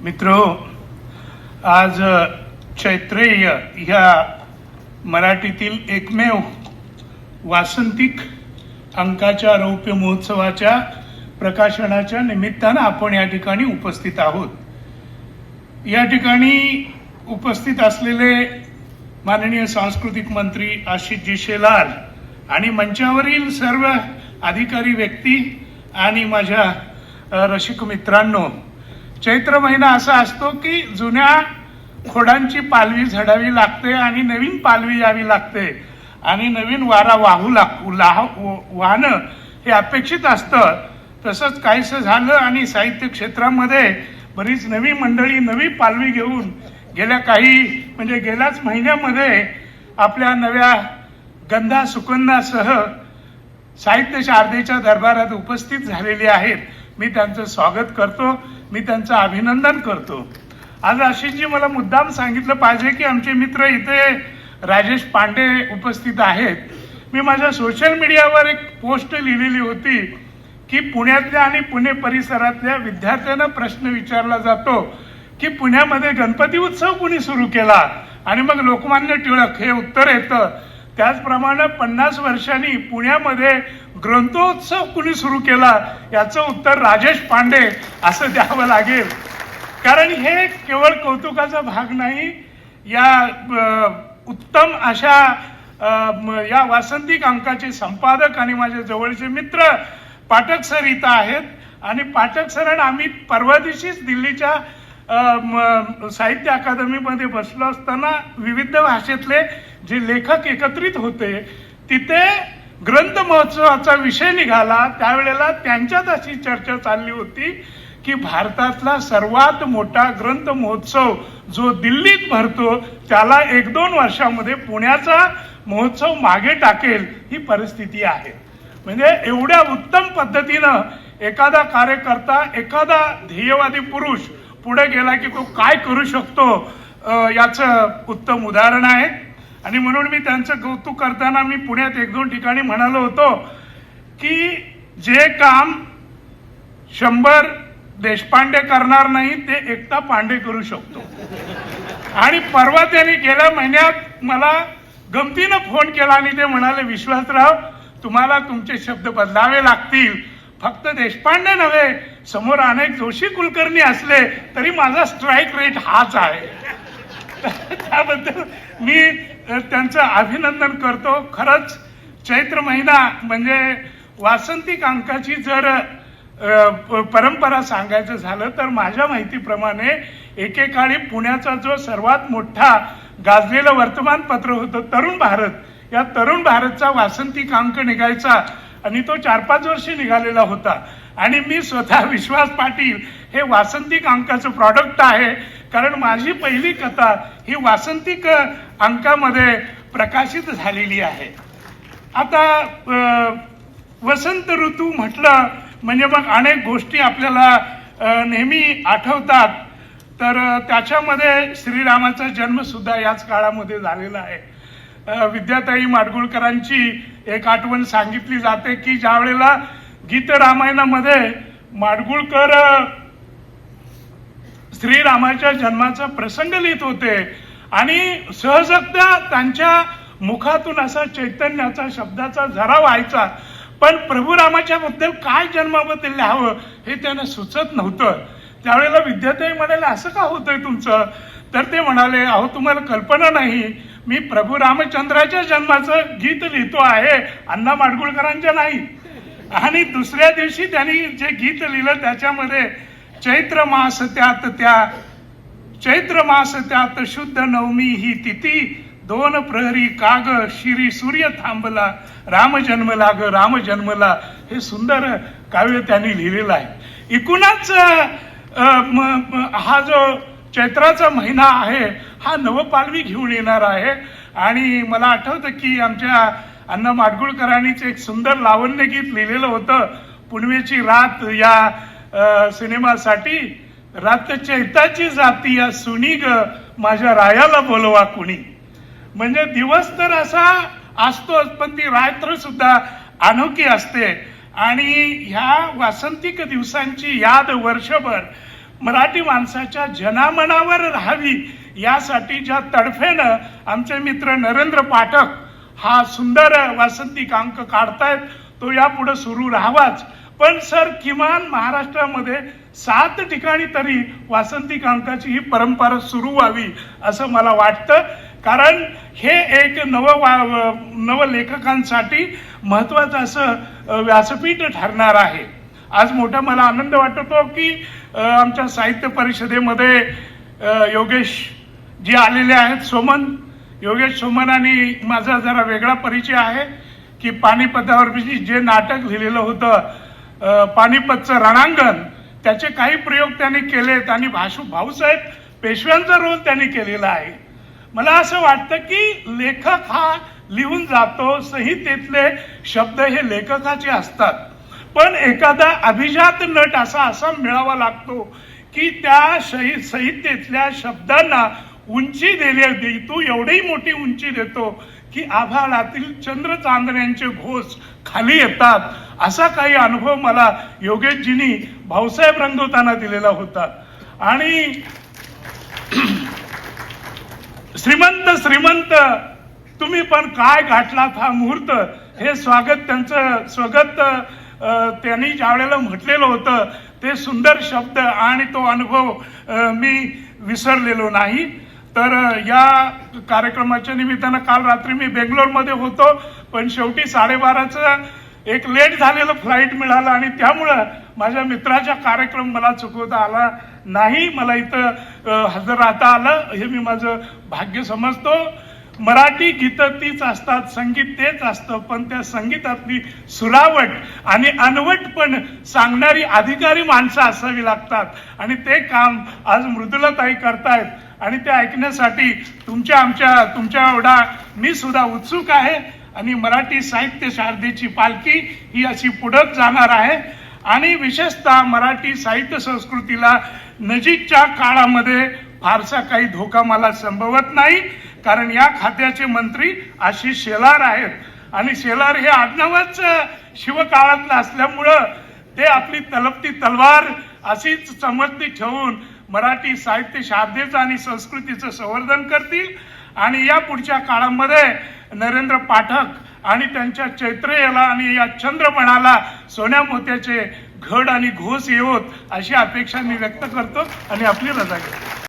मित्रो, आज चैत्रेय ह्या मराठीतील एकमेव वासंतिक अंकाच्या रौप्य महोत्सवाच्या प्रकाशनाच्या निमित्तानं आपण या ठिकाणी उपस्थित आहोत. या ठिकाणी उपस्थित असलेले माननीय सांस्कृतिक मंत्री आशिषजी शेलार आणि मंचावरील सर्व अधिकारी व्यक्ती आणि माझ्या रसिक मित्रांनो, चैत्र महिना असा असतो की जुन्या खोडांची पालवी झडावी लागते आणि नवीन पालवी यावी लागते आणि नवीन वारा वाहणं हे अपेक्षित असतं. तसंच काहीसं झालं आणि साहित्य क्षेत्रामध्ये बरीच नवी मंडळी नवी पालवी घेऊन गेल्याच महिन्यामध्ये आपल्या नव्या गंधा सुगंधासह साहित्य शारदेच्या दरबारात उपस्थित झालेली आहेत. मी त्यांचं स्वागत करतो, मी त्यांचं अभिनंदन करतो. आज आशिषजी मला मुद्दाम सांगितलं पाहिजे की आमचे मित्र इथे राजेश पांडे उपस्थित आहेत. मी माझ्या सोशल मीडियावर एक पोस्ट लिहिलेली होती की पुण्यातल्या आणि पुणे परिसरातल्या विद्यार्थ्यांना प्रश्न विचारला जातो की पुण्यामध्ये गणपती उत्सव कुणी सुरू केला, आणि मग लोकमान्य टिळक हे उत्तर येतं. त्याचप्रमाणे 50 वर्षांनी पुण्यामध्ये ग्रंथोत्सव कुणी सुरू केला, याचं उत्तर राजेश पांडे असं द्यावं लागेल. कारण हे केवळ कौतुकाचा भाग नाही. या उत्तम अशा या वासंतिक अंकाचे संपादक आणि माझे जवळचे मित्र पाठक सर इथं आहेत. आणि पाठक सर आम्ही परवा दिवशीच दिल्लीच्या साहित्य अकादमीमध्ये बसलो असताना विविध भाषेतले जे लेखक एकत्रित होते, तिथे ग्रंथ महोत्सवाचा विषय निघाला. त्यावेळेला त्यांच्यात अशी चर्चा चालली होती की भारतातला सर्वात मोठा ग्रंथ महोत्सव जो दिल्लीत भरतो त्याला 1-2 वर्षामध्ये पुण्याचा महोत्सव मागे टाकेल ही परिस्थिती आहे. म्हणजे एवढ्या उत्तम पद्धतीनं एखादा कार्यकर्ता, एखादा ध्येयवादी पुरुष पुढे गेला की तो काय करू शकतो याचं उत्तम उदाहरण आहे. आणि म्हणून मी त्यांचं कौतुक करताना मी पुण्यात 1-2 ठिकाणी म्हणालो होतो की जे काम 100 देशपांडे करणार नाही ते एकटा पांडे करू शकतो. आणि परवा त्यांनी गेल्या महिन्यात मला गमतीनं फोन केला आणि ते म्हणाले, विश्वासराव तुम्हाला तुमचे शब्द बदलावे लागतील. फक्त देशपांडे नव्हे, समोर अनेक जोशी कुलकर्णी असले तरी माझा स्ट्राईक रेट हाच आहे. त्याबद्दल मी त्यांचं अभिनंदन करतो. खरंच चैत्र महिना म्हणजे वासंतिक अंकाची जर परंपरा सांगायचं झालं तर माझ्या माहितीप्रमाणे एकेकाळी पुण्याचा जो सर्वात मोठा गाजलेलं वर्तमानपत्र होतं तरुण भारत, या तरुण भारतचा वासंतिक अंक निघायचा आणि तो 4-5 वर्षे निघालेला होता. आणि मी स्वतः विश्वास पाटील हे वासंतिक अंकाचं प्रॉडक्ट आहे, कारण माझी पहिली कथा ही वासंतिक अंकामध्ये प्रकाशित झालेली आहे. आता वसंत ऋतू म्हटलं म्हणजे मग अनेक गोष्टी आपल्याला नेहमी आठवतात. तर त्याच्यामध्ये श्रीरामाचा जन्म सुद्धा याच काळामध्ये झालेला आहे. विद्याताई माडगुळकरांची एक आठवण सांगितली जाते की ज्या वेळेला गीत रामायणामध्ये माडगुळकर श्रीरामाच्या जन्माचा प्रसंग लिहित होते आणि सहजगत्या त्यांच्या मुखातून असा चैतन्याचा शब्दाचा झरा व्हायचा, पण प्रभू रामाच्या बद्दल काय जन्माबद्दल लिहावं हे त्यांना सुचत नव्हतं. त्यावेळेला विद्याताई म्हणाले, असं का होतंय तुमचं? तर ते म्हणाले, अहो तुम्हाला कल्पना नाही, मी प्रभू रामचंद्राच्या जन्माचं गीत लिहितो आहे, अण्णा माडगुळकरांच्या नाही. आणि दुसऱ्या दिवशी त्यांनी जे गीत लिहिलं त्याच्यामध्ये चैत्र मास त्यात शुद्ध नवमी ही तिथी, 2 प्रहरी काग शिरी सूर्य थांबला, राम जन्मला हे सुंदर काव्य त्यांनी लिहिलेलं आहे. एकूणच हा जो चैत्राचा महिना आहे हा नवपालवी घेऊन येणार आहे. आणि मला आठवतं की आमच्या अण्णा माडगुळकरांनीच एक सुंदर लावण्य गीत लिहिलेलं होतं पुनवेची रात या सिनेमासाठी. रात चैताची जाती या सुनी ग, माझ्या रायाला बोलवा कुणी. म्हणजे दिवस तर असा असतोच, पण ती रात्र सुद्धा अनोखी असते. आणि ह्या वासंतिक दिवसांची याद वर्षभर मराठी माणसाच्या जनामनावर राहावी यासाठी ज्या तडफेनं आमचे मित्र नरेंद्र पाठक हा सुंदर वासंतिक अंक काढतायत, तो यापुढे सुरू राहावाच. पण सर, किमान महाराष्ट्रामध्ये 7 ठिकाणी तरी वासंतिक अंकाची ही परंपरा सुरू व्हावी असं मला वाटतं. कारण हे एक नव लेखकांसाठी महत्त्वाचं असं व्यासपीठ ठरणार आहे. आज मोठा मला आनंद वाटतो की आमच्या साहित्य परिषदेमध्ये योगेश जी आलेले आहेत, योगेश सोमन आणि माझा जरा वेगळा परिचय आहे की पानिपतावर जे नाटक लिहिलेलं होतं पानिपतचं रणांगण, त्याचे काही प्रयोग त्यांनी केलेत आणि भाऊसाहेब पेशव्यांचा रोल त्यांनी केलेला आहे. मला असं वाटतं की लेखक हा लिहून जातो, संहितेतले शब्द हे लेखकाचे असतात, पण एखादा अभिजात नट असा मिळावा लागतो की त्या संहितेतल्या शब्दांना उंची देतो, एवढी मोठी उंची देतो की आभाळातील चंद्र चांदण्यांचे घोष खाली येतात. असा काही अनुभव मला योगेशजींनी भाऊसाहेब रंगवताना दिलेला होता. आणि श्रीमंत तुम्ही पण काय गाठलात हा मुहूर्त, हे स्वागत त्यांनी ज्या वेळेला म्हटलेलं होतं ते सुंदर शब्द आणि तो अनुभव मी विसरलेलो नाही. तर या कार्यक्रमाच्या निमित्तानं काल रात्री मी बेंगलोरमध्ये होतो, पण शेवटी 12:30चं एक लेट झालेलं फ्लाईट मिळालं आणि त्यामुळं माझ्या मित्राचा कार्यक्रम मला चुकवता आला नाही. मला इथं हजर राहता आलं, हे मी माझं भाग्य समजतो. मराठी गीतं तीच असतात, संगीत तेच असतं, पण त्या संगीतातली सुरावट आणि अनवटपण सांगणारी अधिकारी माणसं असावी लागतात आणि ते काम आज मृदुलाताई करतायत आणि ते ऐकण्यासाठी तुमच्या एवढा मी सुद्धा उत्सुक आहे. आणि मराठी साहित्य शारदेची पालखी ही अशी पुढत जाणार आहे आणि विशेषतः मराठी साहित्य संस्कृतीला नजीकच्या काळामध्ये फारसा काही धोका मला संभवत नाही, कारण या खात्याचे मंत्री आशिष शेलार आहेत आणि शेलार हे आडनावच शिवकाळातलं असल्यामुळं ते आपली तलपती तलवार अशीच चमकती ठेवून मराठी साहित्य शारदेचं आणि संस्कृतीचं संवर्धन करतील. आणि या पुढच्या काळामध्ये नरेंद्र पाठक आणि त्यांच्या चैत्रेयाला आणि या चंद्रमणाला सोन्या मोत्याचे घड आणि घोष येवोत अशी अपेक्षा मी व्यक्त करतो आणि आपली रजा घेतो.